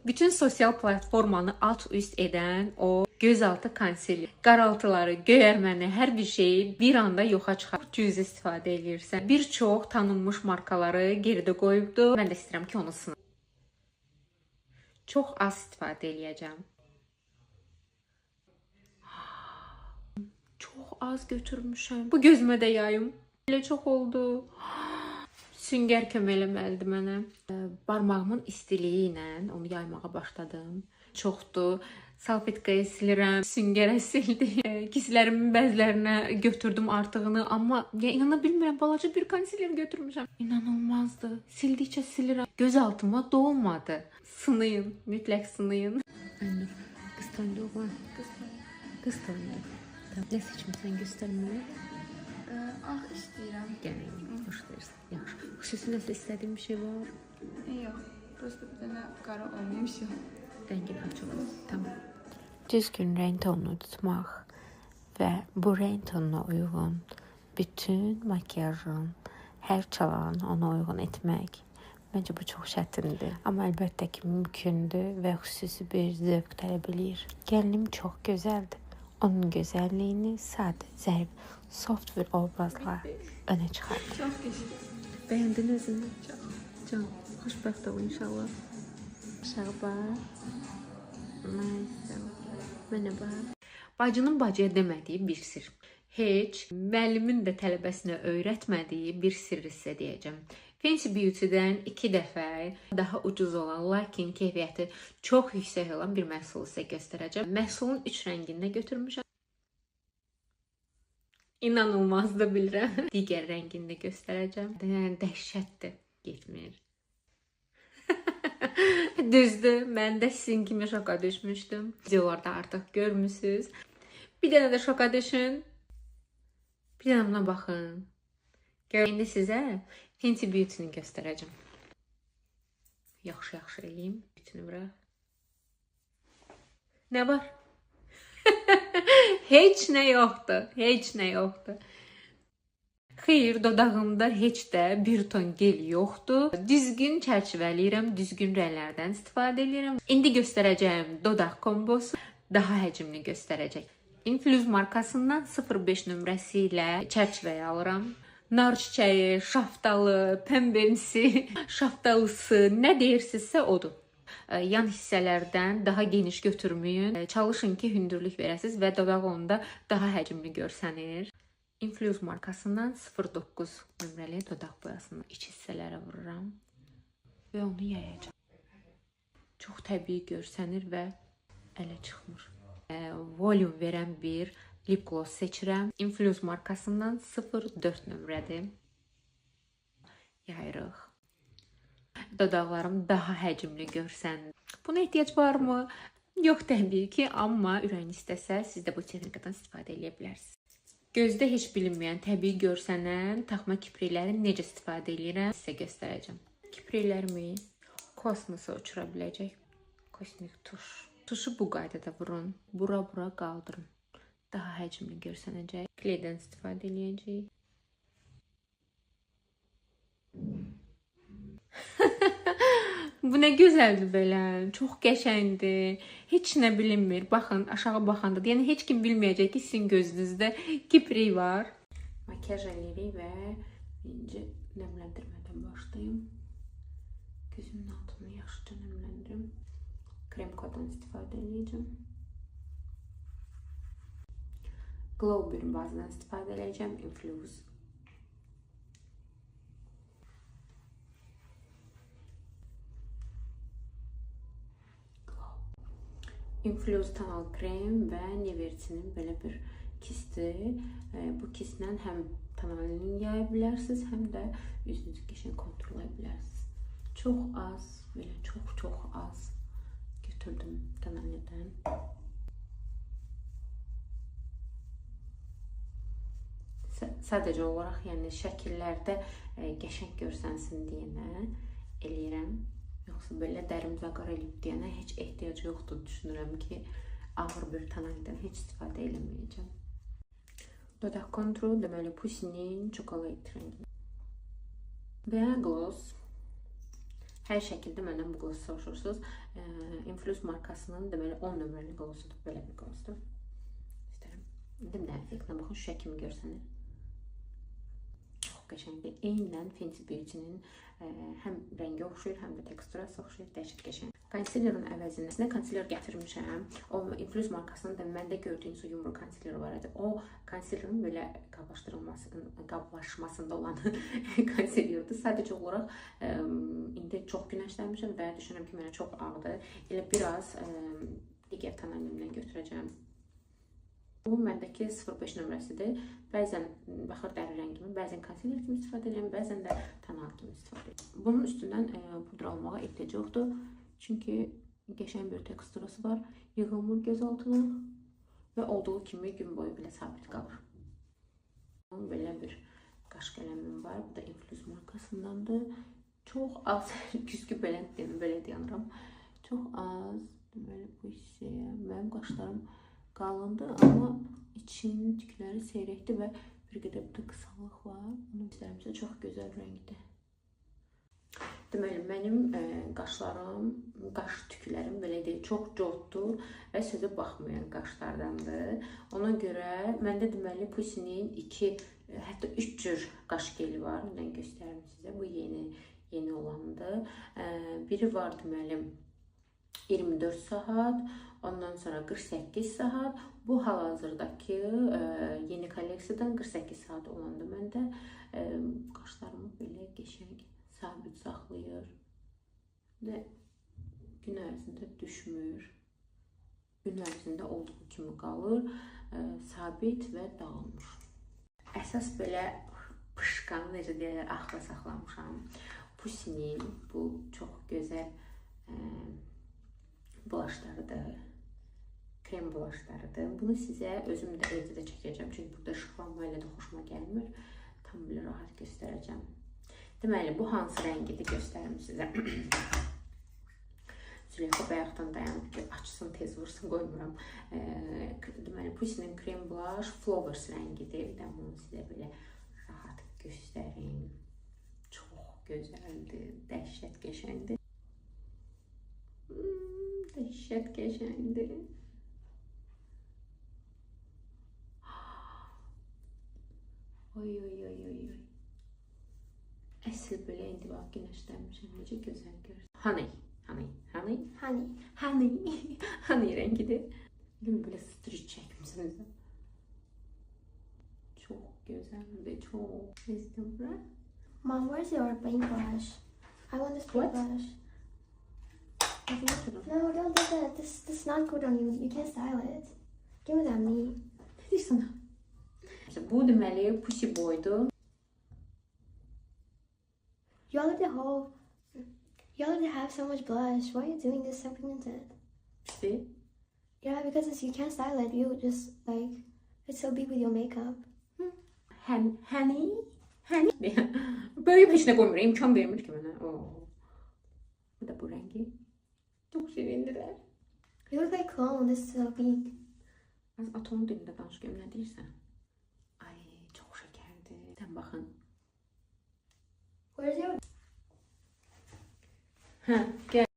Bütün sosial platformanı alt-üst edən o gözaltı konsili, qaraltıları, göyərməni, hər bir şeyi bir anda yoxa çıxar. Cüz istifadə edirsən. Bir çox tanınmış markaları geridə qoyubdu. Mən də istəyirəm ki, onu sınayım. Çox az istifadə eləyəcəm. Çox az götürmüşəm. Bu gözümə də yayım. Elə çox oldu. Süngər kömək eləməlidir mənə. Barmağımın istiliyi ilə onu yaymağa başladım. Çoxdur. Salfetkaya silirəm, süngərə sildim. Kislərimin bəzilərinə götürdüm artığını, amma inana bilmirəm, balaca bir konsiler götürmüşəm. İnanılmazdı. Sildikcə silirəm. Göz altıma dolmadı. Sınayın, mütləq sınayın. Qısqandı oğlan. Qısqandı. Nə seçmişsən göstərməyə? Ağ istəyirəm. Gəl, xoşlayırsan. Yaxşı. Xüsusi nəsə istədiyim bir şey var? Yox, prosta bir dənə qara olmayan bir şey. Rəngin açıq olsun. Tamam. Düzgün rəng tonunu tutmaq və bu rəng tonuna uyğun bütün makiyajın hər çalanı ona uyğun etmək. Məncə bu çox çətindir. Amma əlbəttə ki, mümkündür və xüsusi bir zövq tələb eləyir. Gəlinim çox gözəldir. Onun gözəlliyini sadə, zərif, soft bir obrazla önə çıxardır. Çox qəşəng. Bəyəndin özünü? Çox. Xoşbəxt ol inşallah. Aşağı bax. Mənə bax. Bacının bacıya demədiyi bir sir. Heç müəllimin də tələbəsinə öyrətmədiyi bir sirri sizə deyəcəm. Fancy Beauty-dən 2 dəfə daha ucuz olan, lakin keyfiyyəti çox yüksək olan bir məhsulu sizə göstərəcəm. Məhsulun 3 rəngində götürmüşəm. İnanılmaz da bilirəm. Digər rəngində göstərəcəm. Yəni dəhşətdir. Getmir. Düzdür, mən də sizin kimi şoka düşmüşdüm. Videolarda artıq görmüsünüz. Bir dənə də şoka düşün. Bir dənə buna baxın. İndi sizə Fancy Beauty-ni göstərəcəm. Yaxşı eləyim. Bütünü bırax. Nə var? Heç nə yoxdur. Xeyr, dodağımda heç də bir ton gel yoxdur. Düzgün çərçivələyirəm, düzgün rənglərdən istifadə edirəm. İndi göstərəcəyim dodaq kombosu daha həcmli göstərəcək. Infuse markasından 05 nömrəsi ilə çərçivəyə alıram. Nar çiçəyi, şaftalı, pəmbemsi, şaftalısı, nə deyirsinizsə odur. Yan hissələrdən daha geniş götürməyin. Çalışın ki, hündürlük verəsiniz və dodaq onda daha həcmli görsənir. Infuse markasından 09 nömrəli dodaq boyasını iç hissələrə vururam və onu yayacağam. Çox təbii görsənir və ələ çıxmır. Volume verən bir lip gloss seçirəm. Infuse markasından 04 nömrədir. Yayırıq. Dodaqlarım daha həcmli görsənir. Buna ehtiyac varmı? Yox təbii ki, amma ürəyiniz istəsə, siz də bu texnikadan istifadə edə bilərsiniz. Gözdə heç bilinməyən, təbii görsənən taxma kiprikləri necə istifadə edirəm sizə göstərəcəm. Kipriklərimi kosmosa uçura biləcək kosmik tuş. Tuşu bu qaydada vurun, bura qaldırın. Daha həcmli görsənəcək. Kleydən istifadə edəcəyik. Bu nə gözəldir belə. Çox qəşəngdir. Heç nə bilinmir. Baxın, aşağı baxanda. Yəni heç kim bilməyəcək ki, sizin gözünüzdə kiprik var. Makiyaj eləyirik və birinci nəmləndirmədən başlayım. Gözümün altını yaxşıca nəmləndirim. Krem koddan istifadə edəcəm. Glow bir bazdan istifadə edəcəm. Infuse. Infuse tonal krem və Nevertinin belə bir kisti. Bu kistlə həm tonalini yaya bilərsiniz, həm də üzünüzü qəşəng kontrol edə bilərsiniz. Çox az, belə çox az götürdüm tonalinidən. Sadəcə olaraq, yəni şəkillərdə qəşəng görsənsin deyənə eləyirəm. Yoxsa belə dərimizə qara eləyib deyənə heç ehtiyac yoxdur. Düşünürəm ki, ağır bir tonaldən heç istifadə eləməyəcəm. Dodaq konturu, deməli Pussy'nin çokolad rəngi. Və gloss. Hər şəkildə məndən bu qlosu soruşursunuz. Influence markasının deməli 10 nömrəli qlosudur. Belə bir qlosudur. İstərəm. İndi də effektinə baxın, şüşə kimi görsənir. Çox qəşəngdir. Eynən Fenty Beauty-nin həm rəngi oxşuyur, həm də teksturası oxşuyur. Dəhşət qəşəng. Konsilerin əvəzinə konsiler gətirmişəm. O Influence markasının da məndə gördüyünüz yumru konsiler var idi. O konsilerin belə qablaşmasında olan konsilerdir. Sadəcə olaraq indi çox günəşlənmişəm və düşünürəm ki, mənə çox ağdır. Elə biraz digər tonalımdan götürəcəm. Bu məndəki 05 nömrəsidir. Bəzən baxır dəri rəngimi, bəzən konsiler kimi istifadə edirəm, bəzən də tonal kimi istifadə edirəm. Bunun üstündən pudra almağa ehtiyac yoxdur. Çünki qəşəng bir teksturası var. Yığılmır göz altına və olduğu kimi gün boyu belə sabit qalır. Belə bir qaş qələmim var. Bu da Influence markasındandır. Çox az, güzgü belə deyəmirəm. Çox az, deməli bu hissəyə. Mənim qaşlarım qalındır, amma içinin tükləri seyrəkdir və bir qədər də qısalıq var. Bunu istərimsə çox gözəl rəngdir. Deməli, mənim qaşlarım, qaş tüklərim belə deyil, çox cortdur və sözə baxmayan qaşlardandır. Ona görə məndə deməli Pussy'nin 2, hətta 3 cür qaş geli var. Mən göstərim sizə. Bu yeni olandır. Biri var deməli 24 saat, ondan sonra 48 saat. Bu hal-hazırdakı yeni kolleksiyadan 48 saat olandı məndə. Qaşlarımı belə qəşəng sabit saxlayır və gün ərzində düşmür. Gün ərzində olduğu kimi qalır, sabit və dağılmış. Əsas belə pışqanı necə deyirlər, axla saxlamışam. Pussy'nin bu çox gözəl bulaşlarıdır, krem bulaşlarıdır. Bunu sizə özüm də evdə də çəkəcəm, çünki burada işıqlanma ilə də xoşuma gəlmir. Tam belə rahat göstərəcəm. Deməli, bu hansı rəngidir göstərim sizə. Züleyxa bayaqdan dayanıb ki, açsın, tez vursun, qoymuram. Deməli, Pussy'nin krem blush Flowers rəngidir. Bir də bunu sizə belə rahat göstərim. Çox gözəldir, dəhşət qəşəngdir. Dəhşət qəşəngdir. Oy, oy, oy, oy, oy. Əsl belə indi bax günəşlənmişəm, necə gözəl görürsən. Honey rəngidir. Belə street çəkmişsiniz. Çox gözəldir, çox. Bizdə bura. Mom, where's your paintbrush? I want this paintbrush. No, don't do that. This is not good on you. You can't style it. Give me that me. Ne deyirsən? Bu deməli Pussy boydur. You already have so much blush. Why are you doing this so pigmented? See? Yeah, because you can't style it. You just like it's so big with your makeup. Honey. Böyle peşine koymur. İmkan vermir ki mənə. Bu da bu rəngi. Çox şirindirlər. You look like clone. This is so big. Az atom dilində danış görüm, nə deyirsən? Ay, çox şəkərdir. Sən baxın. Where's your... Hə, gəl.